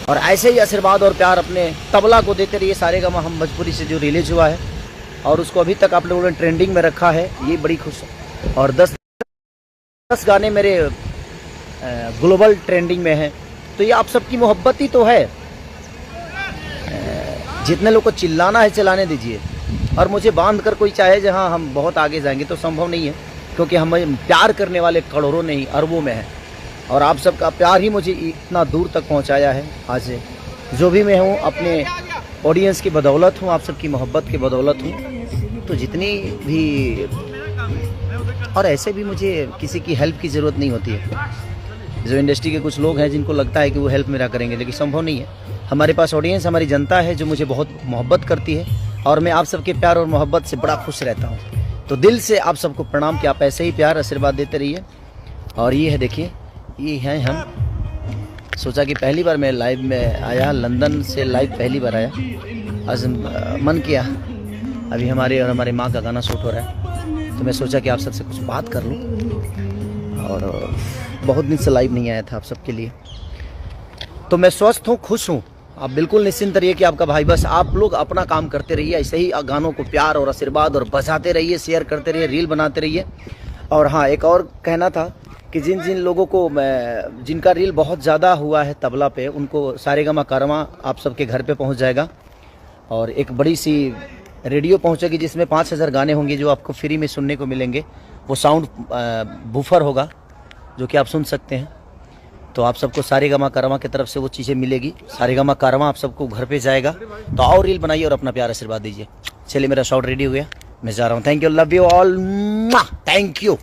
और ऐसे ही आशीर्वाद और प्यार अपने तबला को देते रहिए। सारेगामा हम भोजपुरी से जो रिलीज हुआ है और उसको अभी तक आप लोगों ने ट्रेंडिंग में रखा है, ये बड़ी खुश है। और 10 गाने मेरे ग्लोबल ट्रेंडिंग में हैं, तो ये आप सबकी मोहब्बत ही तो है। जितने लोग को चिल्लाना है चिल्लाने दीजिए, और मुझे बांध कर कोई चाहे जहाँ हम बहुत आगे जाएंगे तो संभव नहीं है, क्योंकि हम प्यार करने वाले करोड़ों नहीं अरबों में हैं। और आप सबका प्यार ही मुझे इतना दूर तक पहुंचाया है। आज जो भी मैं हूं अपने ऑडियंस की बदौलत हूं, आप सबकी मोहब्बत की बदौलत हूं। तो जितनी भी, और ऐसे भी मुझे किसी की हेल्प की ज़रूरत नहीं होती है। जो इंडस्ट्री के कुछ लोग हैं जिनको लगता है कि वो हेल्प मेरा करेंगे, लेकिन संभव नहीं है। हमारे पास ऑडियंस, हमारी जनता है जो मुझे बहुत मोहब्बत करती है, और मैं आप सबके प्यार और मोहब्बत से बड़ा खुश रहता हूँ। तो दिल से आप सबको प्रणाम कि आप ऐसे ही प्यार आशीर्वाद देते रहिए। और ये है, देखिए, ये हैं हम। सोचा कि पहली बार मैं लाइव में आया, लंदन से लाइव पहली बार आया। आज मन किया, अभी हमारे और हमारे माँ का गाना शूट हो रहा है, तो मैं सोचा कि आप सबसे कुछ बात कर लूँ। और बहुत दिन से लाइव नहीं आया था आप सबके लिए। तो मैं स्वस्थ हूँ, खुश हूँ। आप बिल्कुल निश्चिंत रहिए कि आपका भाई, बस आप लोग अपना काम करते रहिए, ऐसे ही गानों को प्यार और आशीर्वाद और बजाते रहिए, शेयर करते रहिए, रील बनाते रहिए। और हाँ, एक और कहना था कि जिन जिन लोगों को जिनका रील बहुत ज़्यादा हुआ है तबला पे, उनको सारेगामा कारवां आप सबके घर पे पहुंच जाएगा। और एक बड़ी सी रेडियो पहुंचेगी जिसमें 5000 गाने होंगे जो आपको फ्री में सुनने को मिलेंगे। वो साउंड बूफर होगा जो कि आप सुन सकते हैं। तो आप सबको सारेगामा कारवां की तरफ से वो चीज़ें मिलेगी। सारेगामा कारवां आप सबको घर पे जाएगा। तो आओ, रील बनाइए और अपना प्यार आशीर्वाद दीजिए। चलिए, मेरा शॉट रेडी हो गया, मैं जा रहा हूँ। Thank you, love you all, thank you.